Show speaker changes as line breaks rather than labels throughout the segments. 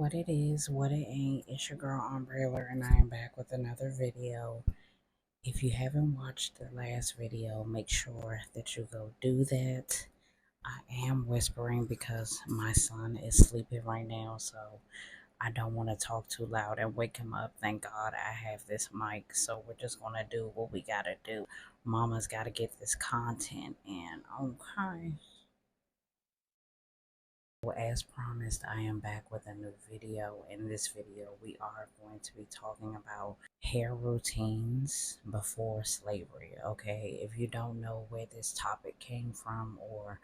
What it is, what it ain't. It's your girl Umbrella, and I am back with another video. If you haven't watched the last video, make sure that you go do that. I am whispering because my son is sleeping right now, so I don't want to talk too loud and wake him up. Thank God I have this mic, so we're just gonna do what we gotta do. Mama's gotta get this content in. Okay. Well, as promised, I am back with a new video. In this video, we are going to be talking about hair routines before slavery. Okay, if you don't know where this topic came from or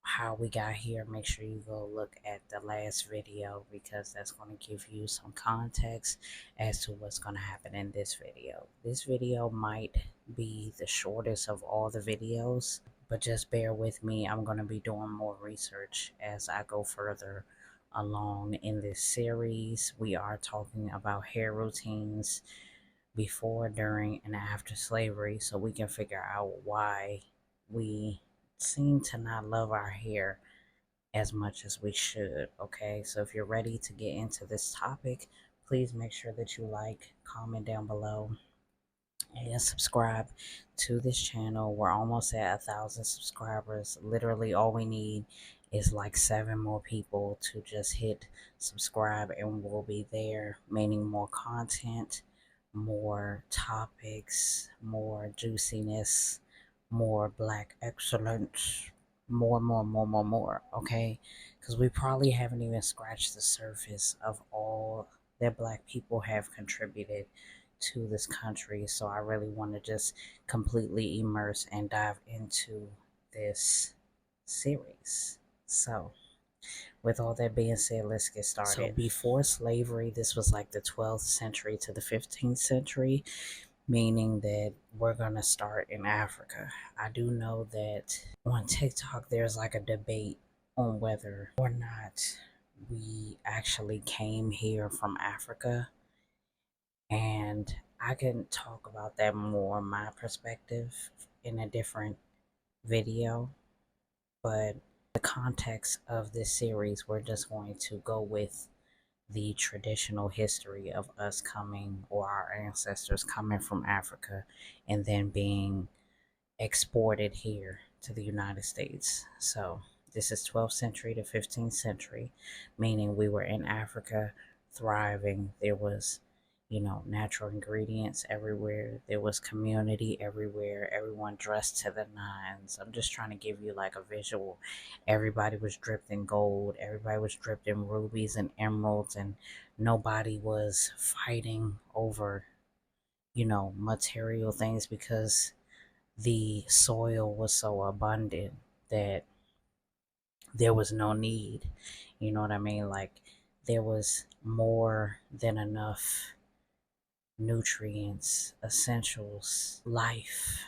how we got here, make sure you go look at the last video because that's going to give you some context as to what's going to happen in this video. This video might be the shortest of all the videos, but just bear with me. I'm going to be doing more research as I go further along in this series. We are talking about hair routines before, during, and after slavery, so we can figure out why we seem to not love our hair as much as we should. Okay, so if you're ready to get into this topic, please make sure that you like, comment down below, and subscribe to this channel. We're almost at 1,000 subscribers. Literally all we need is like 7 more people to just hit subscribe and we'll be there, meaning more content, more topics, more juiciness, more black excellence, more, okay? Because we probably haven't even scratched the surface of all that black people have contributed to this country. So I really want to just completely immerse and dive into this series. So with all that being said, let's get started. So before slavery, this was like the 12th century to the 15th century, meaning that we're going to start in Africa. I do know that on TikTok, there's like a debate on whether or not we actually came here from Africa. And I can talk about that more, my perspective, in a different video. But the context of this series, we're just going to go with the traditional history of us coming, or our ancestors coming from Africa and then being exported here to the United States. So this is 12th century to 15th century, meaning we were in Africa thriving. There was, natural ingredients everywhere. There was community everywhere. Everyone dressed to the nines. I'm just trying to give you like a visual. Everybody was dripped in gold. Everybody was dripped in rubies and emeralds, and nobody was fighting over, material things because the soil was so abundant that there was no need. You know what I mean? Like there was more than enough nutrients, essentials, life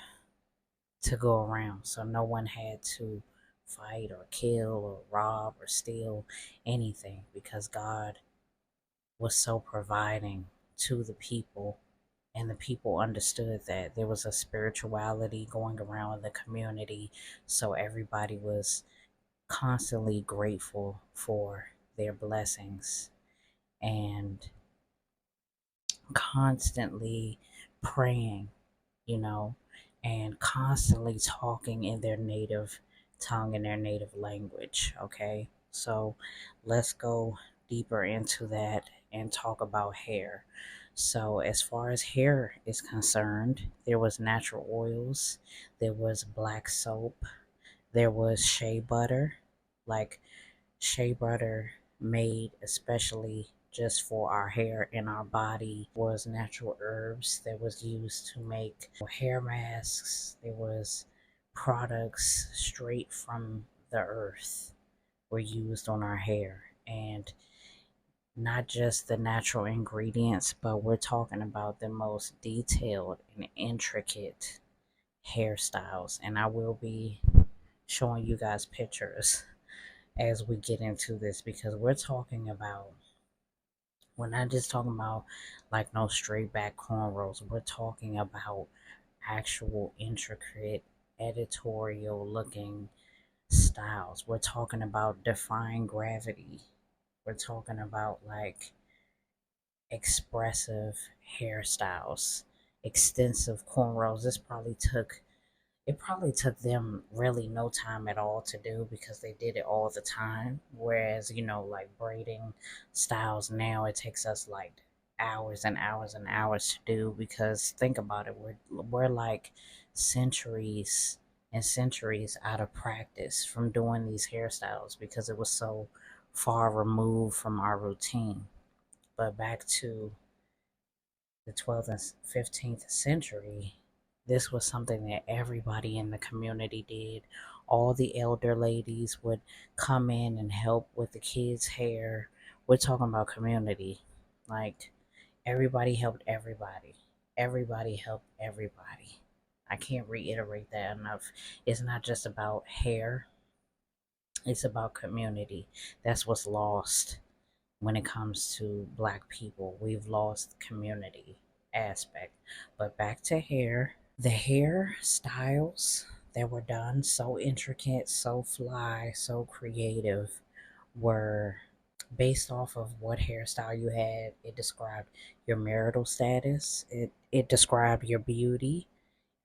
to go around. So no one had to fight or kill or rob or steal anything because God was so providing to the people, and the people understood that there was a spirituality going around in the community. So everybody was constantly grateful for their blessings and constantly praying, you know, and constantly talking in their native tongue and their native language. Okay, so let's go deeper into that and talk about hair. So as far as hair is concerned, there was natural oils, there was black soap, there was shea butter, like shea butter made especially just for our hair and our body, was natural herbs that was used to make hair masks. There was products straight from the earth were used on our hair, and not just the natural ingredients, but we're talking about the most detailed and intricate hairstyles. And I will be showing you guys pictures as we get into this, because we're not just talking about like no straight back cornrows. We're talking about actual intricate editorial looking styles. We're talking about defying gravity We're talking about like expressive hairstyles, extensive cornrows. It probably took them really no time at all to do because they did it all the time. Whereas, like braiding styles now, it takes us like hours and hours and hours to do because think about it, we're like centuries and centuries out of practice from doing these hairstyles because it was so far removed from our routine. But back to the 12th and 15th century, this was something that everybody in the community did. All the elder ladies would come in and help with the kids' hair. We're talking about community. Like, everybody helped everybody. Everybody helped everybody. I can't reiterate that enough. It's not just about hair, it's about community. That's what's lost when it comes to black people. We've lost the community aspect. But back to hair. The hair styles that were done so intricate, so fly, so creative were based off of what hairstyle you had. It described your marital status. It described your beauty.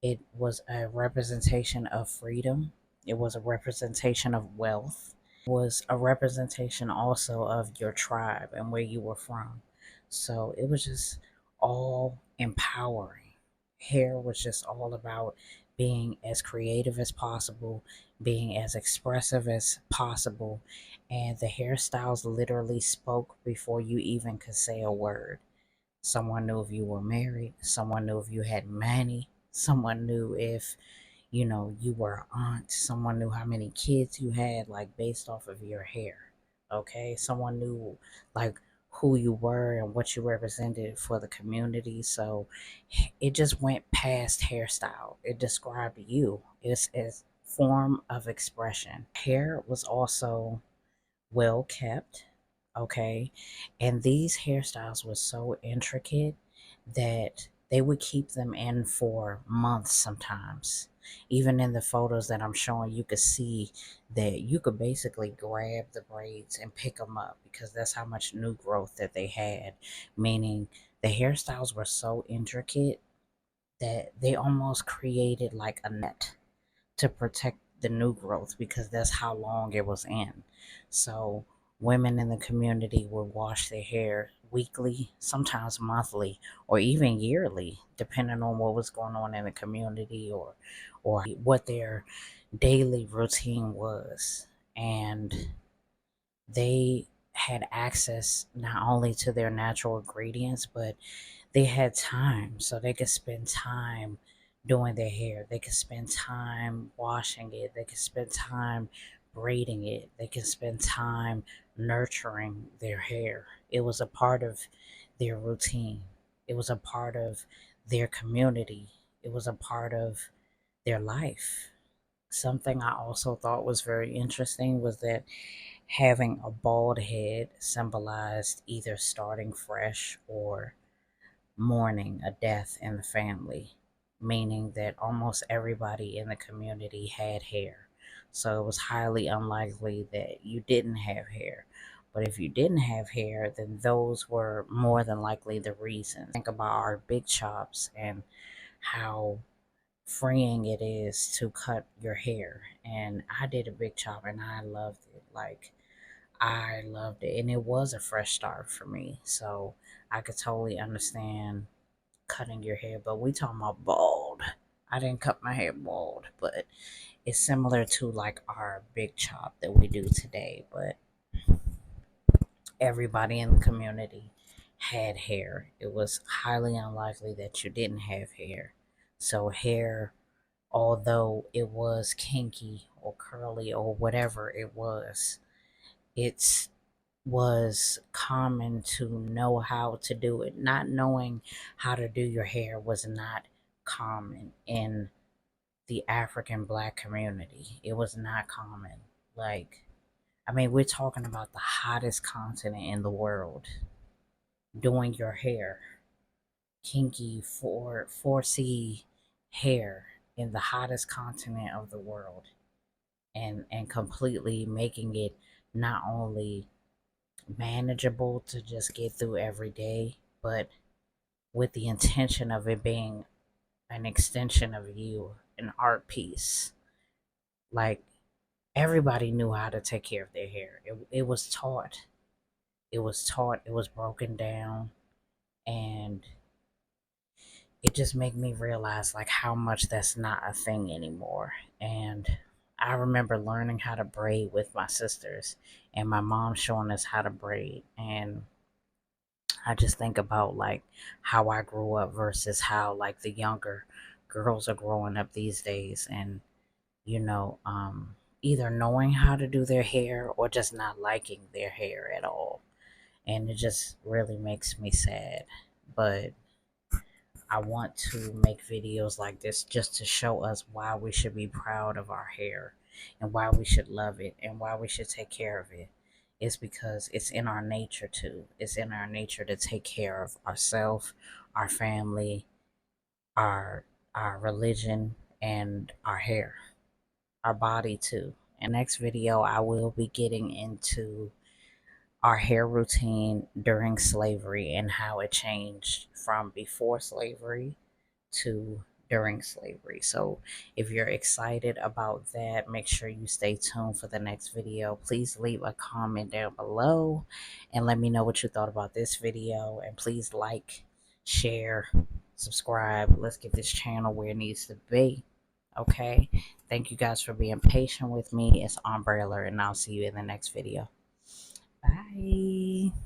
It was a representation of freedom. It was a representation of wealth. Was a representation also of your tribe and where you were from. So it was just all empowering. Hair was just all about being as creative as possible, being as expressive as possible, and the hairstyles literally spoke before you even could say a word. Someone knew if you were married, someone knew if you had money, someone knew if you were an aunt. Someone knew how many kids you had, like based off of your hair. Okay, someone knew like who you were and what you represented for the community. So it just went past hairstyle. It described you. It's a form of expression. Hair was also well kept, okay? And these hairstyles were so intricate that they would keep them in for months sometimes. Even in the photos that I'm showing, you could see that you could basically grab the braids and pick them up because that's how much new growth that they had. Meaning the hairstyles were so intricate that they almost created like a net to protect the new growth because that's how long it was in. So women in the community would wash their hair weekly, sometimes monthly, or even yearly, depending on what was going on in the community or what their daily routine was. And they had access not only to their natural ingredients, but they had time so they could spend time doing their hair. They could spend time washing it. They could spend time braiding it. They could spend time nurturing their hair. It was a part of their routine. It was a part of their community. It was a part of their life. Something I also thought was very interesting was that having a bald head symbolized either starting fresh or mourning a death in the family, meaning that almost everybody in the community had hair. So it was highly unlikely that you didn't have hair. But if you didn't have hair, then those were more than likely the reasons. Think about our big chops and how freeing it is to cut your hair. And I did a big chop and I loved it. Like, I loved it. And it was a fresh start for me. So I could totally understand cutting your hair, but we talking about bald. I didn't cut my hair bald, but it's similar to like our big chop that we do today. But everybody in the community had hair. It was highly unlikely that you didn't have hair. So hair, although it was kinky or curly or whatever it was common to know how to do it. Not knowing how to do your hair was not common in the African black community. It was not common. Like, I mean, we're talking about the hottest continent in the world doing your hair. Kinky 4C hair in the hottest continent of the world and completely making it not only manageable to just get through every day, but with the intention of it being an extension of you, an art piece. Like, everybody knew how to take care of their hair. It was taught. It was taught. It was broken down, and it just made me realize like how much that's not a thing anymore. And I remember learning how to braid with my sisters, and my mom showing us how to braid. And I just think about like how I grew up versus how like the younger girls are growing up these days, and you know, either knowing how to do their hair or just not liking their hair at all. And it just really makes me sad. But I want to make videos like this just to show us why we should be proud of our hair and why we should love it and why we should take care of it. It's because it's in our nature to. It's in our nature to take care of ourselves, our family, our our religion, and our hair, our body too. In the next video, I will be getting into our hair routine during slavery and how it changed from before slavery to during slavery. So if you're excited about that, make sure you stay tuned for the next video. Please leave a comment down below and let me know what you thought about this video. And please like, share, subscribe. Let's get this channel where it needs to be. Okay? Thank you guys for being patient with me. It's Umbrella, and I'll see you in the next video. Bye.